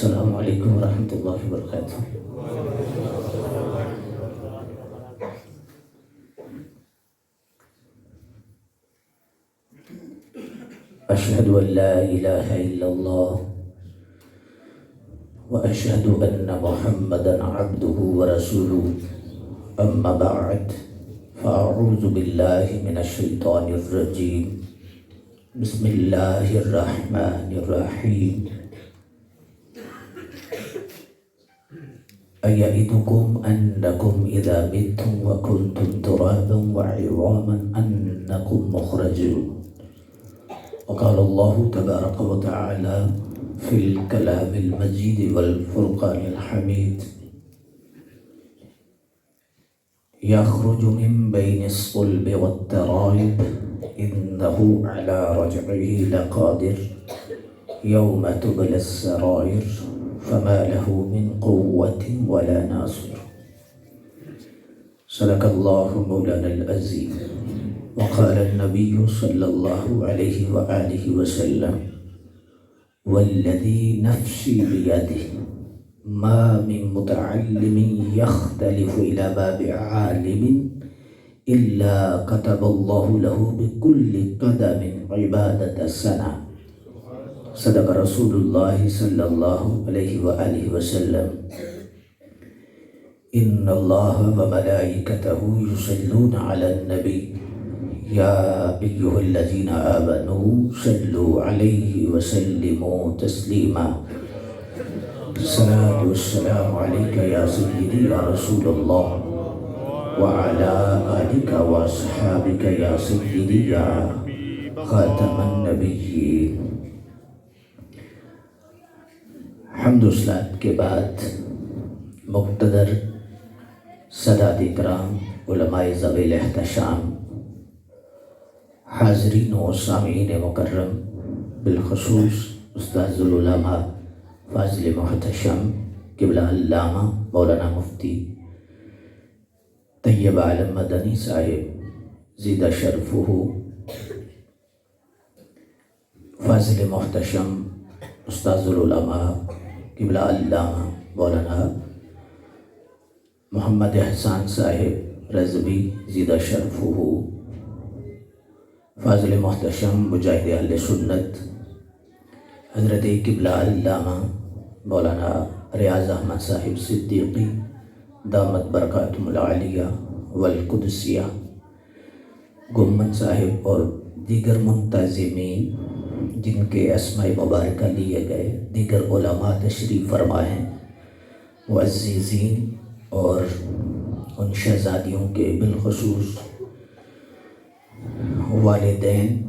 السلام علیکم ورحمۃ اللہ وبرکاتہ۔ اشہد ان لا الہ الا اللہ واشہد ان محمدا عبدہ ورسولہ، اما بعد فاعوذ باللہ من الشیطان الرجیم، بسم اللہ الرحمن الرحیم۔ أَيَئِدُكُمْ أَنَّكُمْ إِذَا مِتُّمْ وَكُنْتُمْ تُرَابًا وَعِظَامًا أَنَّكُمْ مُخْرَجُونَ۔ وقال اللہ تبارک وتعالی فی الکلام المجید والفرقان الحمید، یخرج من بین الصلب والترائب إنه على رجعه لقادر یوم تبلی السرائر فما له من قوة ولا ناصر۔ صدق اللہ مولانا العظیم۔ وقال النبی صلی اللہ علیہ وآلہ وسلم، والذی نفسی بیدہ ما من متعلم یختلف إلى باب عالم إلا كتب الله له بكل قدم عبادة سنة۔ صدق رسول اللہ صلی اللہ علیہ وآلہ وسلم۔ ان اللہ وملائکتہ یصلون علی النبی یا ایہا الذین آمنوا صلوا علیہ وسلموا تسلیما۔ الصلاة والسلام علیک یا سیدی یا رسول اللہ وعلی آلک واصحابک یا سیدی یا خاتم النبیین۔ حمد و صلات کے بعد مقتدر سادات اکرام، علماء ذوی الاحتشام، حاضرین و سامعین مکرم، بالخصوص استاذ العلماء فاضل محتشم قبلہ علامہ مولانا مفتی طیب عالم مدنی صاحب زیدہ شرفہ، فاضل محتشم استاذ العلماء قبلہ علامہ مولانا محمد احسان صاحب رضوی زیدہ شرفہ، فاضل محتشم مجاہد اہل سنت حضرت قبلہ علامہ مولانا ریاض احمد صاحب صدیقی دامت برکاتہم العالیہ والقدسیہ، گمن صاحب اور دیگر منتظمین جن کے اسماء مبارکہ لیے گئے، دیگر علماء تشریف فرما ہیں، معززین اور ان شہزادیوں کے بالخصوص والدین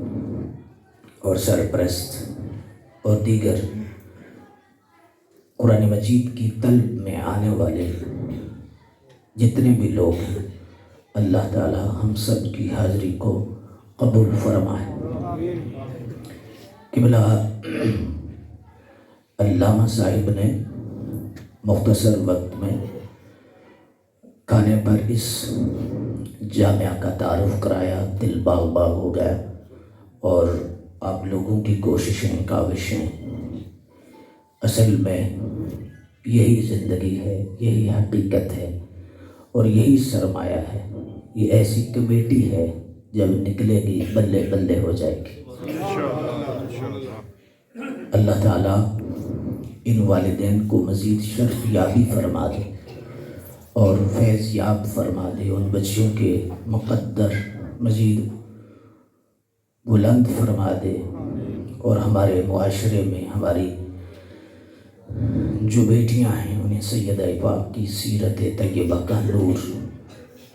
اور سرپرست اور دیگر قرآن مجید کی طلب میں آنے والے جتنے بھی لوگ ہیں، اللہ تعالی ہم سب کی حاضری کو قبول فرمائے۔ قبلہ علامہ صاحب نے مختصر وقت میں کھانے پر اس جامعہ کا تعارف کرایا، دل باغ باغ ہو گیا، اور آپ لوگوں کی کوششیں کاوشیں اصل میں یہی زندگی ہے، یہی حقیقت ہے اور یہی سرمایہ ہے۔ یہ ایسی کمیٹی ہے جب نکلے گی بلے بلے ہو جائے گی۔ اللہ تعالیٰ ان والدین کو مزید شرف یابی فرما دے اور فیض یاب فرما دے، ان بچیوں کے مقدر مزید بلند فرما دے، اور ہمارے معاشرے میں ہماری جو بیٹیاں ہیں انہیں سیدہ پاک کی سیرت طیبہ کا نور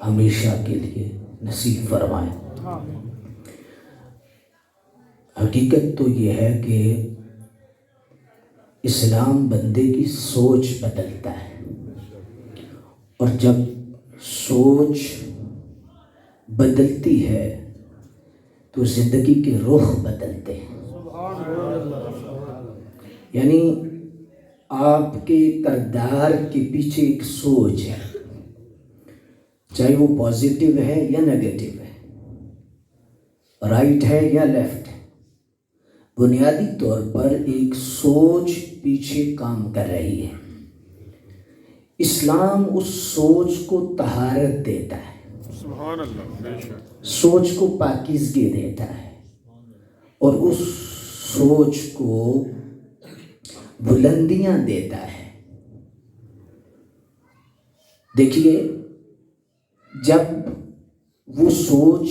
ہمیشہ کے لیے نصیب فرمائے۔ حقیقت تو یہ ہے کہ اسلام بندے کی سوچ بدلتا ہے، اور جب سوچ بدلتی ہے تو زندگی کے رخ بدلتے ہیں۔ یعنی آپ کے کردار کے پیچھے ایک سوچ ہے، چاہے وہ پازیٹیو ہے یا نیگیٹو ہے، رائٹ ہے یا لیفٹ ہے، بنیادی طور پر ایک سوچ پیچھے کام کر رہی ہے۔ اسلام اس سوچ کو طہارت دیتا ہے، سبحان اللہ، سوچ کو پاکیزگی دیتا ہے، اور اس سوچ کو بلندیاں دیتا ہے۔ دیکھیے، جب وہ سوچ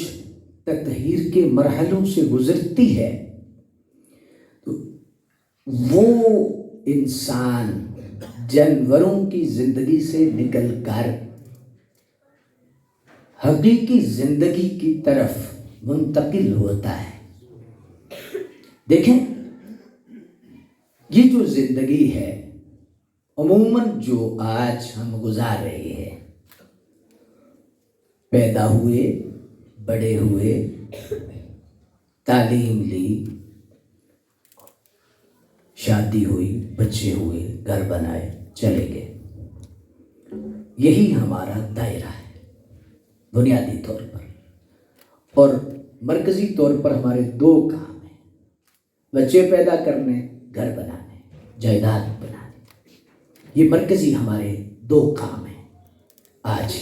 تطہیر کے مرحلوں سے گزرتی ہے تو وہ انسان جانوروں کی زندگی سے نکل کر حقیقی زندگی کی طرف منتقل ہوتا ہے۔ دیکھیں، یہ جو زندگی ہے عموماً جو آج ہم گزار رہے ہیں، پیدا ہوئے، بڑے ہوئے، تعلیم لی، شادی ہوئی، بچے ہوئے، گھر بنائے، چلے گئے، یہی ہمارا دائرہ ہے بنیادی طور پر۔ اور مرکزی طور پر ہمارے دو کام ہیں، بچے پیدا کرنے، گھر بنانے، جائیداد بنانے۔ یہ مرکزی ہمارے دو کام ہیں۔ آج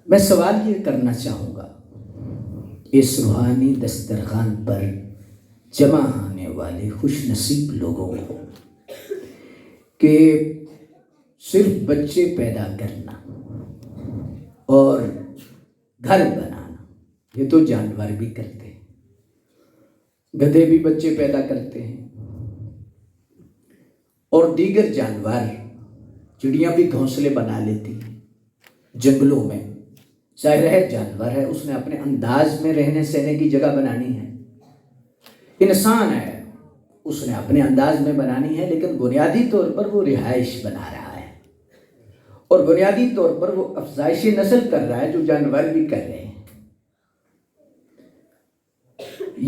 میں سوال یہ کرنا چاہوں گا اس روحانی دسترخوان پر جمع ہونے والے خوش نصیب لوگوں کو کہ صرف بچے پیدا کرنا اور گھر بنانا یہ تو جانور بھی کرتے ہیں، گدھے بھی بچے پیدا کرتے ہیں، اور دیگر جانور، چڑیاں بھی گھونسلے بنا لیتی ہیں جنگلوں میں۔ ظاہر ہے جانور ہے، اس نے اپنے انداز میں رہنے سہنے کی جگہ بنانی ہے۔ انسان ہے، اس نے اپنے انداز میں بنانی ہے، لیکن بنیادی طور پر وہ رہائش بنا رہا ہے، اور بنیادی طور پر وہ افزائش نسل کر رہا ہے جو جانور بھی کر رہے ہیں۔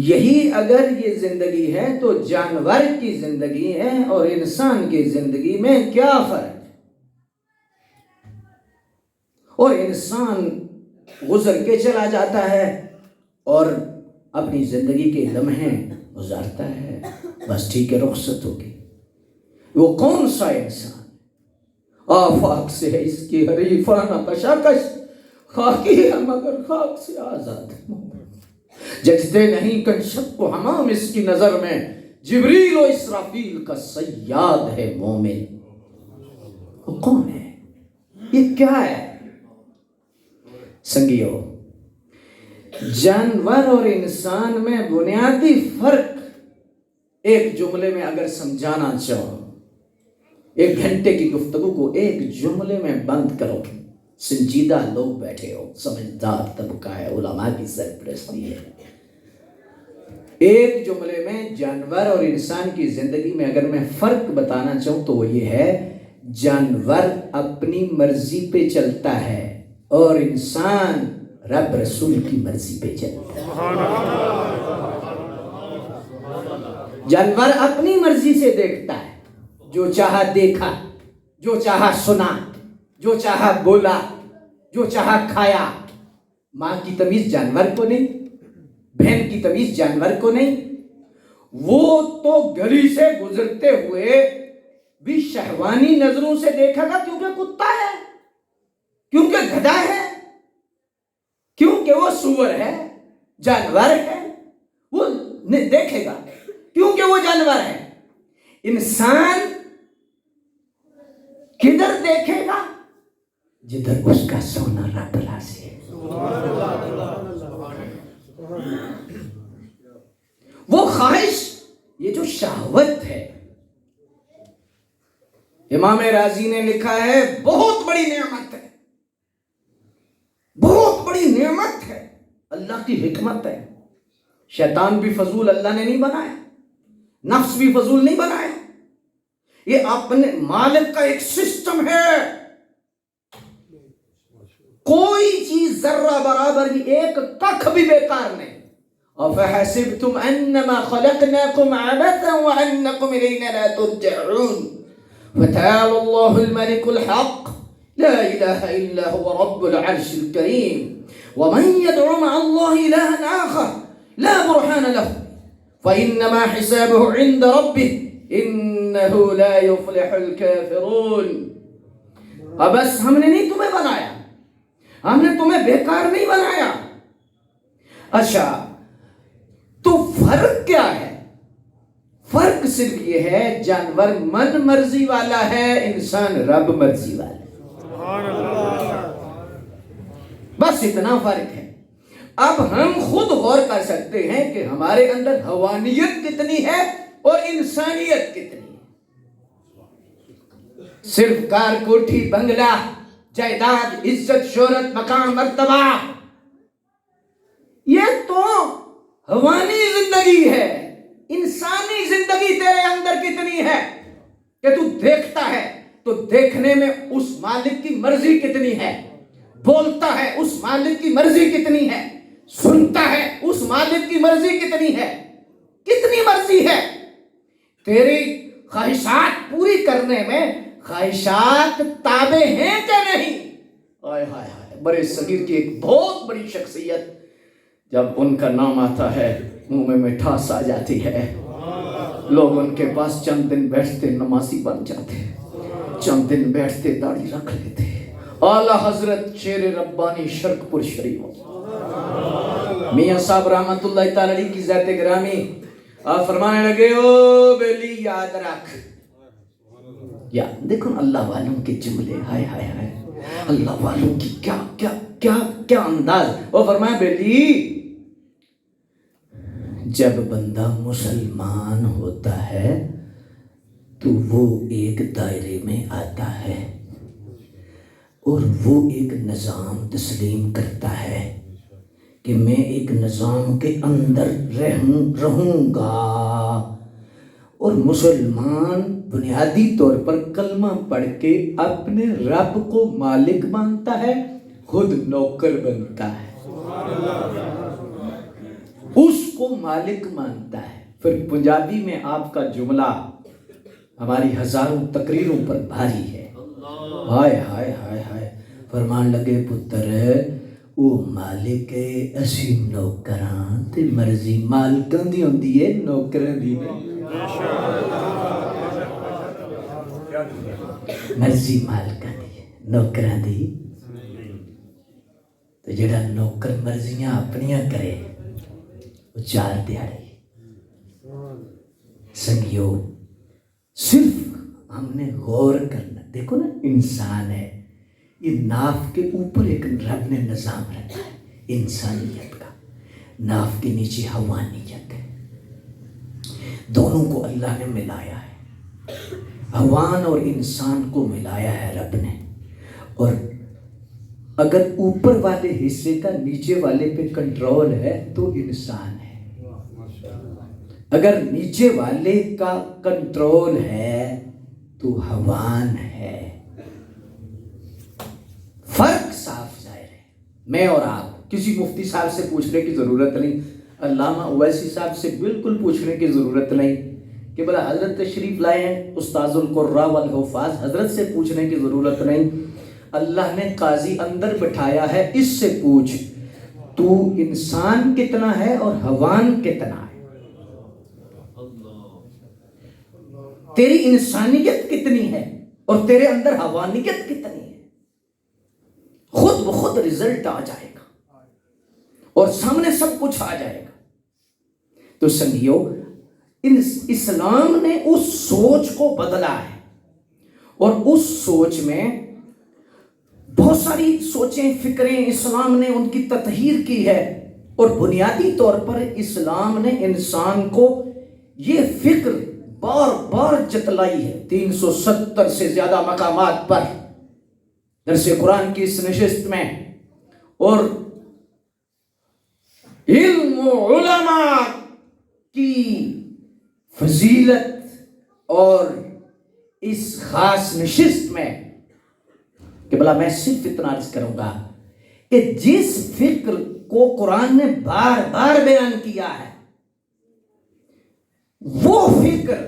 یہی اگر یہ زندگی ہے تو جانور کی زندگی ہے اور انسان کی زندگی میں کیا فرق ہے؟ اور انسان گزر کے چلا جاتا ہے اور اپنی زندگی کے لمحے گزارتا ہے، بس ٹھیک ہے، رخصت ہوگی۔ وہ کون سا انسان؟ آفاق سے ہے اس کی حریفانہ کشاکش، خاکی ہے مگر خاک سے آزاد، ججتے نہیں کنشک کو حمام اس کی نظر میں، جبریل و اسرافیل کا صیاد ہے مومن۔ وہ کون ہے؟ یہ کیا ہے؟ سنگیو، جانور اور انسان میں بنیادی فرق ایک جملے میں اگر سمجھانا چاہوں، ایک گھنٹے کی گفتگو کو ایک جملے میں بند کرو، سنجیدہ لوگ بیٹھے ہو، سمجھدار طبقہ ہے، علماء کی سرپرستی ہے، ایک جملے میں جانور اور انسان کی زندگی میں اگر میں فرق بتانا چاہوں تو وہ یہ ہے، جانور اپنی مرضی پہ چلتا ہے اور انسان رب رسول کی مرضی پہ چلتا ہے۔ جانور اپنی مرضی سے دیکھتا ہے، جو چاہا دیکھا، جو چاہا سنا، جو چاہا بولا، جو چاہا کھایا۔ ماں کی تمیز جانور کو نہیں، بہن کی تمیز جانور کو نہیں۔ وہ تو گلی سے گزرتے ہوئے بھی شہوانی نظروں سے دیکھا گا، کیونکہ کتا ہے، کیونکہ گدھا ہے، کیونکہ وہ سور ہے، جانور ہے، وہ دیکھے گا کیونکہ وہ جانور ہے۔ انسان کدھر دیکھے گا؟ جدھر اس کا سونا رب راضی ہے۔ وہ خواہش، یہ جو شہوت ہے، امام راضی نے لکھا ہے بہت بڑی نعمت ہے، بہت بڑی نعمت ہے، اللہ کی حکمت ہے۔ شیطان بھی فضول اللہ نے نہیں بنایا، نفس بھی فضول نہیں بنایا، یہ اپنے مالک کا ایک سسٹم ہے۔ کوئی چیز ذرہ برابر بھی، ایک ککھ بھی بیکار نہیں۔ أَفَحَسِبْتُمْ أَنَّمَا خَلَقْنَاكُمْ عَبَثًا وَأَنَّكُمْ إِلَيْنَا لَا تُرْجَعُونَ فَتَعَالَى اللَّهُ الْمَلِكُ الْحَقُّ لَا إِلَهَ إِلَّا هُوَ رَبُّ الْعَرْشِ الْكَرِيمِ وَمَنْ يَدْعُ مَعَ اللَّهِ إِلَهًا آخَرَ لَا بُرْهَانَ لَهُ فإنما حسابه عند ربه إنه لا يفلح الكافرون. اب بس ہم نے نہیں تمہیں بنایا، ہم نے تمہیں بیکار نہیں بنایا. اچھا تو فرق کیا ہے؟ فرق صرف یہ ہے جانور من مرضی والا ہے، انسان رب مرضی والا ہے. سبحان اللہ. بس اتنا فرق ہے. اب ہم خود غور کر سکتے ہیں کہ ہمارے اندر حوانیت کتنی ہے اور انسانیت کتنی ہے. صرف کار کوٹھی بنگلہ جائیداد عزت شہرت مقام مرتبہ یہ تو حوانی زندگی ہے. انسانی زندگی تیرے اندر کتنی ہے کہ تو دیکھتا ہے تو دیکھنے میں اس مالک کی مرضی کتنی ہے، بولتا ہے اس مالک کی مرضی کتنی ہے، سنتا ہے اس مالک کی مرضی کتنی ہے. کتنی مرضی ہے تیری خواہشات پوری کرنے میں، خواہشات تابع ہیں کہ نہیں. آئے ہائے ہائے، بڑے صغیر کی ایک بہت بڑی شخصیت جب ان کا نام آتا ہے منہ میں مٹھاس آ جاتی ہے. لوگ ان کے پاس چند دن بیٹھتے نمازی بن جاتے، چند دن بیٹھتے داڑھی رکھ لیتے. اعلیٰ حضرت شیر ربانی شرق پور شریف میاں صاحب رحمت اللہ تعالی علیہ کی ذات گرامی آپ فرمانے لگے او بیلی یاد رکھ. یا دیکھو اللہ والوں کے جملے، ہائے ہائے ہائے، اللہ والوں کی کیا کیا کیا کیا انداز. وہ فرمایا بیلی جب بندہ مسلمان ہوتا ہے تو وہ ایک دائرے میں آتا ہے اور وہ ایک نظام تسلیم کرتا ہے کہ میں ایک نظام کے اندر رہوں گا. اور مسلمان بنیادی طور پر کلمہ پڑھ کے اپنے رب کو مالک مانتا ہے، خود نوکر بنتا ہے، اس کو مالک مانتا ہے. پھر پنجابی میں آپ کا جملہ ہماری ہزاروں تقریروں پر بھاری ہے. ہائے ہائے ہائے ہائے، فرمان لگے پتر او مالک اسی نوکراں تے مرضی مالکاں دی ہوندی ہے، نوکراں دی نہیں. مرضی مالکاں دی نوکراں دی. تو جڑا نوکر مرضیاں اپنیاں کرے وہ 4 دیہڑی. سنگیو صرف ہم نے غور کرنا، دیکھو نا انسان ہے، یہ ناف کے اوپر ایک رب نے نظام رکھا ہے انسانیت کا، ناف کے نیچے حوانیت ہے. دونوں کو اللہ نے ملایا ہے، حوان اور انسان کو ملایا ہے رب نے. اور اگر اوپر والے حصے کا نیچے والے پہ کنٹرول ہے تو انسان ہے، اگر نیچے والے کا کنٹرول ہے تو حوان ہے. فرق صاف ظاہر ہے. میں اور آپ کسی مفتی صاحب سے پوچھنے کی ضرورت نہیں، علامہ اویسی صاحب سے بالکل پوچھنے کی ضرورت نہیں کہ بلا حضرت تشریف لائے ہیں، استاذ القراء والحفاظ حضرت سے پوچھنے کی ضرورت نہیں. اللہ نے قاضی اندر بٹھایا ہے، اس سے پوچھ تو انسان کتنا ہے اور حوان کتنا ہے، تیری انسانیت کتنی ہے اور تیرے اندر حوانیت کتنی ہے. خود بخود رزلٹ آ جائے گا اور سامنے سب کچھ آ جائے گا. تو سنگیو اسلام نے اس سوچ کو بدلا ہے اور اس سوچ میں بہت ساری سوچیں فکریں اسلام نے ان کی تطہیر کی ہے. اور بنیادی طور پر اسلام نے انسان کو یہ فکر بار بار جتلائی ہے 370 سے زیادہ مقامات پر درس قرآن کی اس نشست میں. اور علم و علماء کی فضیلت اور اس خاص نشست میں کہ بلا میں صرف اتنا عرض کروں گا کہ جس فکر کو قرآن نے بار بار بیان کیا ہے وہ فکر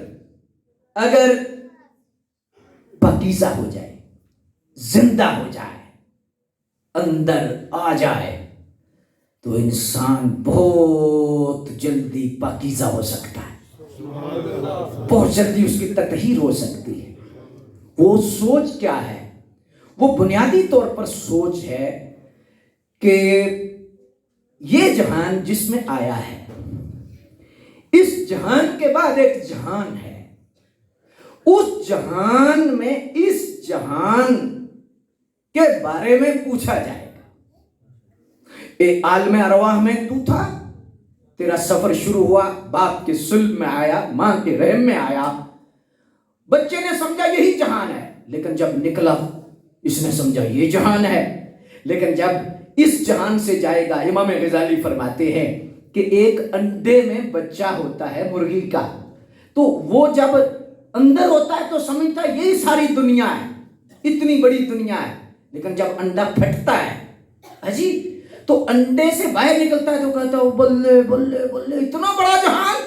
اگر پاکیزہ ہو جائے، زندہ ہو جائے، اندر آ جائے تو انسان بہت جلدی پاکیزہ ہو سکتا ہے، بہت جلدی اس کی تطہیر ہو سکتی ہے۔ وہ سوچ کیا ہے؟ وہ بنیادی طور پر سوچ ہے کہ یہ جہان جس میں آیا ہے، اس جہان کے بعد ایک جہان ہے، اس جہان میں اس جہان کے بارے میں پوچھا جائے گا۔ اے عالم ارواح میں تو تھا، تیرا سفر شروع ہوا، باپ کے صلب میں آیا، ماں کے رحم میں آیا، بچے نے سمجھا یہی جہان ہے، لیکن جب نکلا اس نے سمجھا یہ جہان ہے۔ لیکن جب اس جہان سے جائے گا، امام غزالی فرماتے ہیں کہ ایک انڈے میں بچہ ہوتا ہے مرغی کا، تو وہ جب اندر ہوتا ہے تو سمجھتا ہے یہی ساری دنیا ہے، اتنی بڑی دنیا ہے، لیکن جب انڈا پھٹتا ہے اجی تو انڈے سے باہر نکلتا ہے تو کہتا ہے بلے بلے بلے اتنا بڑا جہان۔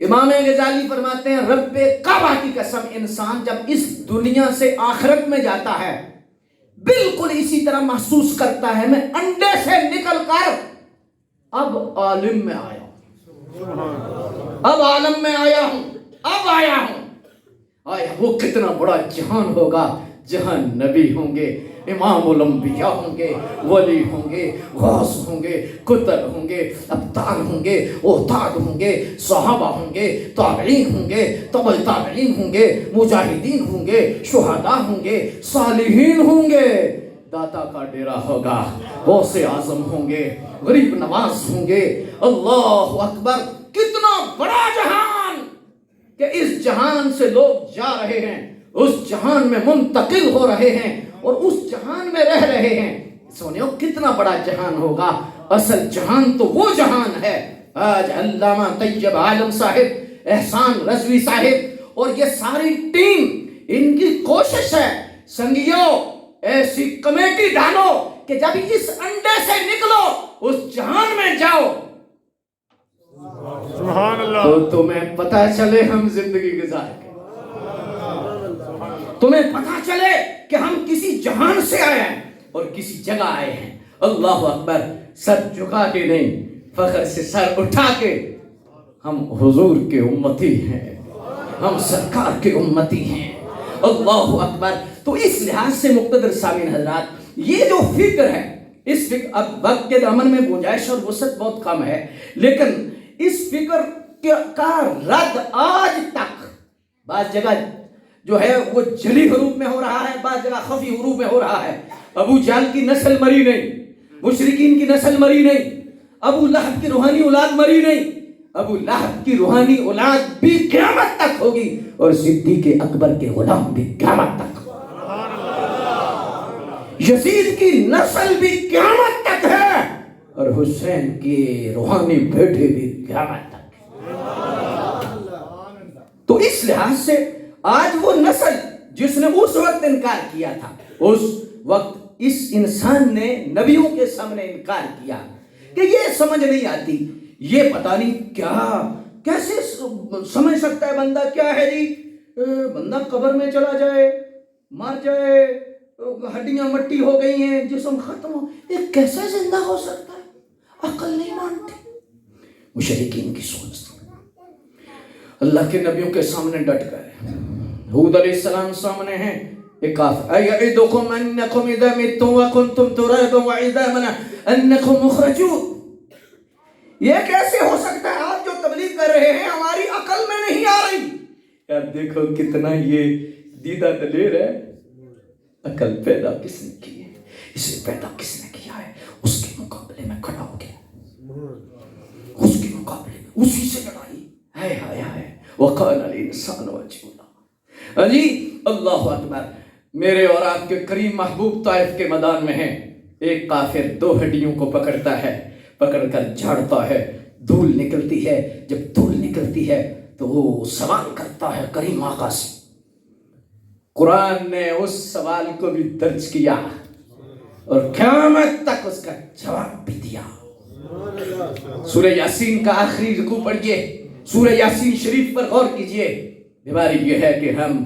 امام غزالی فرماتے ہیں رب کعبہ کی قسم، انسان جب اس دنیا سے آخرت میں جاتا ہے بالکل اسی طرح محسوس کرتا ہے میں انڈے سے نکل کر اب عالم میں آیا ہوں، اب عالم میں آیا ہوں، اب آیا ہوں۔ وہ کتنا بڑا جہان ہوگا جہاں نبی ہوں گے، امام الانبیاء ہوں گے، ولی ہوں گے، غوث ہوں گے، قطب ہوں گے، ابطال ہوں گے، اوتاد ہوں گے، صحابہ ہوں گے، تابعین ہوں گے، تبع تابعین ہوں گے، مجاہدین ہوں گے، شہداء ہوں گے، صالحین ہوں گے۔ داتا کا ڈیرا ہوگا، غوث اعظم ہوں گے، غریب نواز ہوں گے۔ اللہ اکبر، کتنا بڑا جہان کہ اس جہان سے لوگ جا رہے ہیں، اس جہان میں منتقل ہو رہے ہیں اور اس جہان میں رہ رہے ہیں۔ سنیو کتنا بڑا جہان ہوگا۔ اصل جہان تو وہ جہان ہے۔ آج علامہ طیب عالم صاحب، احسان رضوی صاحب اور یہ ساری ٹیم، ان کی کوشش ہے سنگیو ایسی کمیٹی ڈالو کہ جب اس انڈے سے نکلو اس جہان میں جاؤ سبحان اللہ، تو تمہیں پتا چلے ہم زندگی گزار کے، تمہیں پتا چلے کہ ہم کسی جہان سے آئے ہیں اور کسی جگہ آئے ہیں۔ اللہ اکبر، سر جھکا کے نہیں، فخر سے سر اٹھا کے ہم حضور کے امتی ہیں، ہم سرکار کے امتی ہیں۔ اللہ اکبر۔ تو اس لحاظ سے مقتدر سامعین حضرات، یہ جو فکر ہے، اس فکر، اب وقت کے دامن میں گنجائش اور وسعت بہت کم ہے، لیکن اس فکر کا رد آج تک بعض جگہ جو ہے وہ جلی حروف میں ہو رہا ہے، بعض جگہ خفی حروف میں ہو رہا ہے۔ ابو جہل کی نسل مری نہیں، مشرکین کی نسل مری نہیں، ابو لہب کی روحانی اولاد مری نہیں، ابو لہب کی روحانی اولاد بھی قیامت تک ہوگی اور صدیق اکبر کے غلام بھی قیامت تک، یزید کی نسل بھی قیامت تک ہے اور حسین کے روحانی بیٹے بھی قیامت تک۔ تو اس لحاظ سے آج وہ نسل جس نے اس وقت انکار کیا تھا، اس وقت اس انسان نے نبیوں کے سامنے انکار کیا کہ یہ سمجھ نہیں آتی، یہ پتہ نہیں کیا، کیسے سمجھ سکتا ہے بندہ کیا ہے جی، بندہ قبر میں چلا جائے، مر جائے، ہڈیاں مٹی ہو گئی ہیں، جسم ختم ہو، یہ کیسے زندہ ہو سکتا ہے؟ عقل نہیں مانتی۔ مشرکین کی سوچ تھی۔ اللہ کے نبیوں کے سامنے ڈٹ گئے۔ ہود علیہ السلام سامنے ہیں، ایک کافر، ایعدکم انکم اذا متم وکنتم ترابا وعظاما انکم مخرجون۔ یہ کیسے ہو سکتا ہے؟ آپ جو تبلیغ کر رہے ہیں ہماری عقل میں نہیں آ رہی۔ یار دیکھو کتنا یہ دیدہ دلیر ہے۔ عقل پیدا کس نے کی ہے؟ اسے پیدا کس نے کیا ہے؟ اس کے مقابلے میں کھڑا ہو گیا، اس کے مقابلے میں اسی سے لڑائی۔ ہائے ہائے ہائے، وقال الانسان وجولا۔ علی اللہ اکبر۔ میرے اور آپ کے کریم محبوب طائف کے میدان میں ہیں، ایک کافر دو ہڈیوں کو پکڑتا ہے، پکڑ کر جھاڑتا ہے، دھول نکلتی ہے، جب دھول نکلتی ہے تو وہ سوال کرتا ہے کریم آقا سے۔ قرآن نے اس سوال کو بھی درج کیا اور قیامت تک اس کا جواب بھی دیا۔ سورہ یاسین کا آخری رکوع پڑھیے، سورہ یاسین شریف پر غور کیجئے۔ بیماری یہ ہے کہ ہم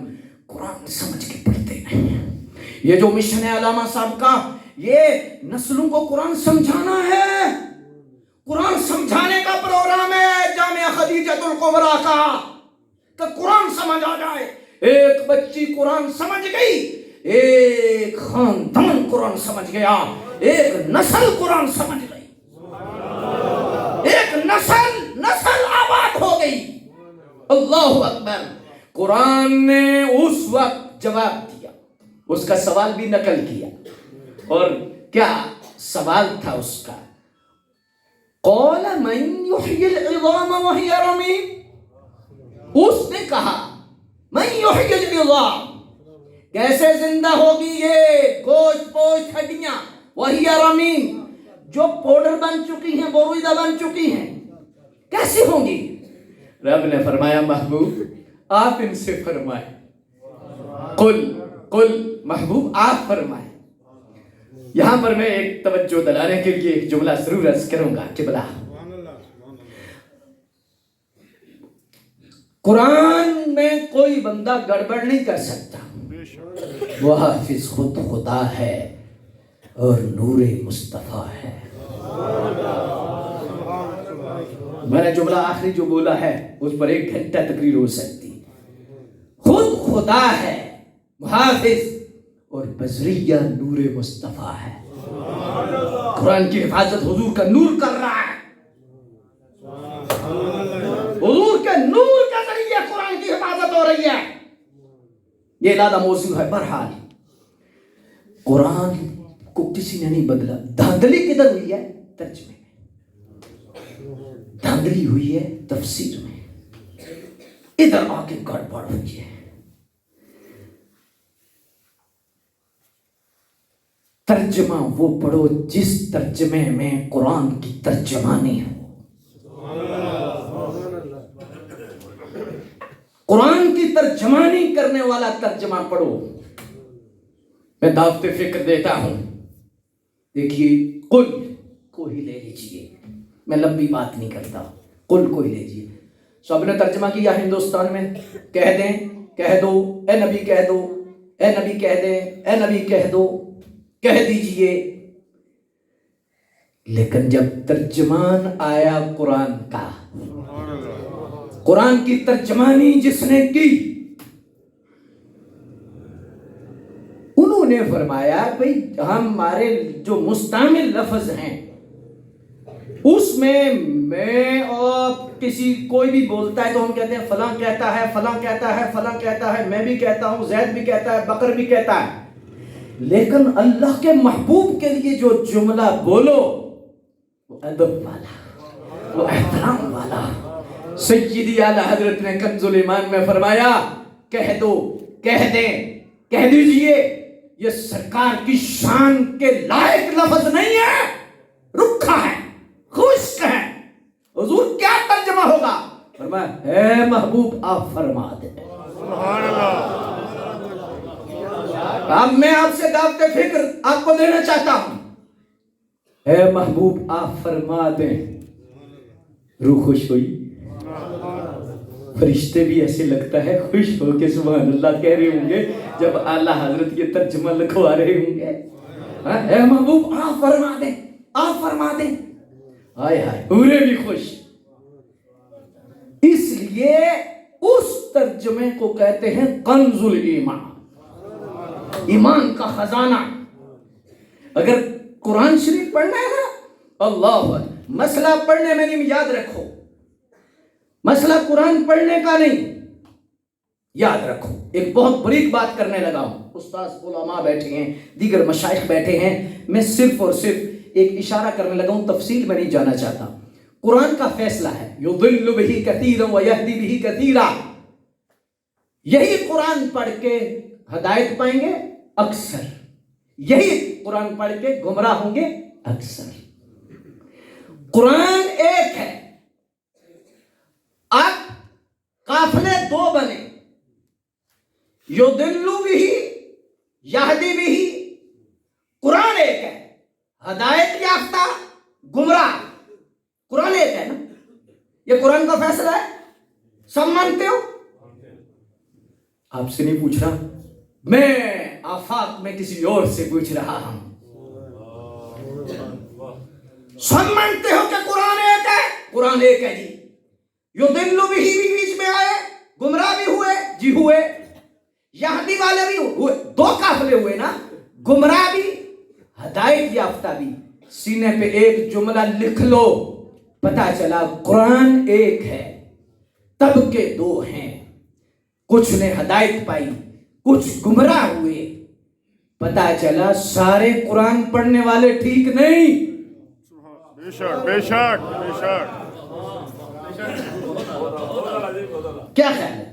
قرآن سمجھ کے پڑھتے نہیں ہیں۔ یہ جو مشن ہے علامہ صاحب کا، یہ نسلوں کو قرآن سمجھانا ہے، قرآن سمجھانے کا پروگرام ہے جامعہ خدیجۃ الکبریٰ کا، کہ قرآن سمجھ آ جائے۔ ایک بچی قرآن سمجھ گئی، ایک خاندان قرآن سمجھ گیا، ایک نسل قرآن سمجھ گئی، ایک نسل آباد ہو گئی۔ اللہ اکبر۔ قرآن نے اس وقت جواب دیا، اس کا سوال بھی نقل کیا، اور کیا سوال تھا اس کا؟ قال من یحیی العظام وہی رمیم، اس نے کہا من یحیی العظام، کیسے زندہ ہوگی یہ گوشت پوشت ہڈیاں، وہی رمیم، جو پاؤڈر بن چکی ہیں، بوریدہ بن چکی ہیں، کیسے ہوں گی؟ رب نے فرمایا محبوب آپ ان سے فرمائیں، قل محبوب آپ فرمائیں۔ یہاں پر میں ایک توجہ دلانے کے لیے ایک جملہ ضرور عرض کروں گا کہ بلا قرآن میں کوئی بندہ گڑبڑ نہیں کر سکتا، وہ حافظ خود خدا ہے اور نور مصطفیٰ ہے۔ میں نے جملہ آخری جو بولا ہے اس پر 1 گھنٹہ تقریر ہو سکتی۔ خود خدا ہے، محافظ اور بذریعہ نور مصطفیٰ ہے۔ قرآن کی حفاظت حضور کا نور کر رہا ہے، حضور کے نور کے ذریعے قرآن کی حفاظت ہو رہی ہے۔ یہ علادہ موضوع ہے۔ بہرحال قرآن کو کسی نے نہیں بدلا۔ دھاندلی کدھر ہوئی ہے؟ ترجمے میں دھاندلی ہوئی ہے، تفسیر میں ادھر آ کے گڑبڑ ہوئی ہے۔ ترجمہ وہ پڑھو جس ترجمے میں قرآن کی ترجمانی ہو۔ قرآن کی ترجمانی کرنے والا ترجمہ پڑھو۔ میں دعوت فکر دیتا ہوں، دیکھیے قل کو ہی لے لیجئے، میں لمبی بات نہیں کرتا، قل کو ہی لے لیجئے۔ سب نے ترجمہ کیا ہندوستان میں، کہہ دیں، کہہ دو، اے نبی کہہ دو، اے نبی کہہ دیں، اے نبی کہہ دو، کہہ دیجئے۔ لیکن جب ترجمان آیا قرآن کا، قرآن کی ترجمانی جس نے کی، انہوں نے فرمایا بھئی ہمارے جو مستعمل لفظ ہیں اس میں اور کسی کوئی بھی بولتا ہے تو ہم کہتے ہیں فلاں کہتا ہے، فلاں کہتا ہے، فلاں کہتا ہے، میں بھی کہتا ہوں، زید بھی کہتا ہے، بکر بھی کہتا ہے۔ لیکن اللہ کے محبوب کے لیے جو جملہ بولو وہ ادب والا، وہ احترام والا۔ سیدی اعلیٰ حضرت نے کنز الایمان میں فرمایا کہہ دو، کہہ دیں، کہہ دیجئے، یہ سرکار کی شان کے لائق لفظ نہیں ہے، رکھا ہے، خشک ہے۔ حضور کیا ترجمہ ہوگا؟ فرمایا اے محبوب آپ فرما دیں۔ سبحان اللہ۔ اب میں آپ سے دعوت فکر آپ کو دینا چاہتا ہوں، اے محبوب آپ فرما دیں۔ روح خوش ہوئی، فرشتے بھی ایسے لگتا ہے خوش ہو کے سبحان اللہ کہہ رہے ہوں گے جب اعلیٰ حضرت یہ ترجمہ لکھوا رہے ہوں گے۔ اے محبوب آپ فرما دیں، آپ فرما دیں۔ آئے ہائے، پورے بھی خوش۔ اس لیے اس ترجمے کو کہتے ہیں کنز الایمان، ایمان کا خزانہ۔ اگر قرآن شریف پڑھنا ہے نا، اللہ مسئلہ پڑھنے میں نہیں، یاد رکھو مسئلہ قرآن پڑھنے کا نہیں، یاد رکھو۔ ایک بہت بریک بات کرنے لگا ہوں، استاد علماء بیٹھے ہیں، دیگر مشائخ بیٹھے ہیں، میں صرف اور صرف ایک اشارہ کرنے لگا ہوں، تفصیل میں نہیں جانا چاہتا۔ قرآن کا فیصلہ ہے یضل بہ کثیرا ویہدی بہ کثیرا، یہی قرآن پڑھ کے ہدایت پائیں گے اکثر، یہی قرآن پڑھ کے گمراہ ہوں گے اکثر۔ قرآن ایک ہے، اب قافلے دو بنے، یضل بہ یہدی بہ، قرآن ایک ہے، ہدایت یافتہ گمراہ، قرآن ایک ہے نا، یہ قرآن کا فیصلہ ہے، سب مانتے ہو؟ آپ سے نہیں پوچھ رہا، میں آفاق میں کسی اور سے پوچھ رہا ہوں۔ سب مانتے ہو کہ قرآن ایک ہے؟ قرآن ایک ہے جی. یضل بہ بھی بیچ میں آئے, گمراہ بھی ہوئے جی ہوئے, یہودی والے بھی ہوئے, دو قافلے ہوئے نا, گمراہ بھی ہدایت یافتہ بھی. سینے پہ ایک جملہ لکھ لو, پتا چلا قرآن ایک ہے, طبقے دو ہیں, کچھ نے ہدایت پائی, کچھ گمراہ ہوئے. پتا چلا سارے قرآن پڑھنے والے ٹھیک نہیں. بے شک بے شک بے شک. کیا خیال ہے؟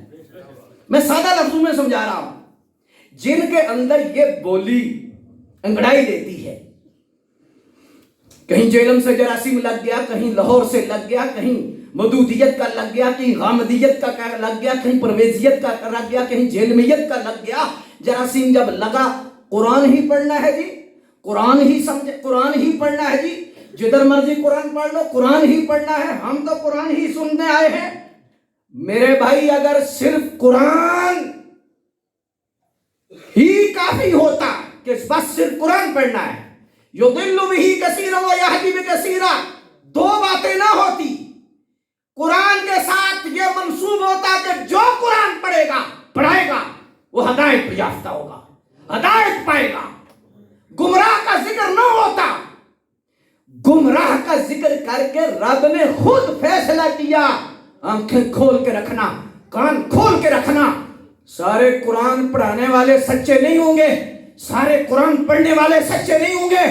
میں سادہ لفظوں میں سمجھا رہا ہوں. جن کے اندر یہ بولی انگڑائی دیتی ہے, کہیں جیلم سے جراثیم لگ گیا, کہیں لاہور سے لگ گیا, کہیں مودودیت کا لگ گیا, کہیں غامدیت کا لگ گیا, کہیں پرویزیت کا لگ گیا, کہیں جیلمیت کا لگ گیا. جراثیم جب لگا, قرآن ہی پڑھنا ہے جی, قرآن ہی سمجھے, قرآن ہی پڑھنا ہے جی, جدھر مرضی قرآن پڑھ لو, قرآن ہی پڑھنا ہے, ہم تو قرآن ہی سننے آئے ہیں. میرے بھائی اگر صرف قرآن ہی کافی ہوتا کہ بس صرف قرآن پڑھنا ہے, یضل بہ کثیرا ویہدی بکثیرا, دو باتیں نہ ہوتی. قرآن کے ساتھ یہ منسوب ہوتا کہ جو قرآن پڑھے گا پڑھائے گا وہ ہدایت یافتہ ہوگا, ہدایت پائے گا. گمراہ کا ذکر نہ ہوتا. گمراہ کا ذکر کر کے رب نے خود فیصلہ کیا, آنکھیں کھول کے رکھنا, کان کھول کے رکھنا. سارے قرآن پڑھانے والے سچے نہیں ہوں گے, سارے قرآن پڑھنے والے سچے نہیں ہوں گے,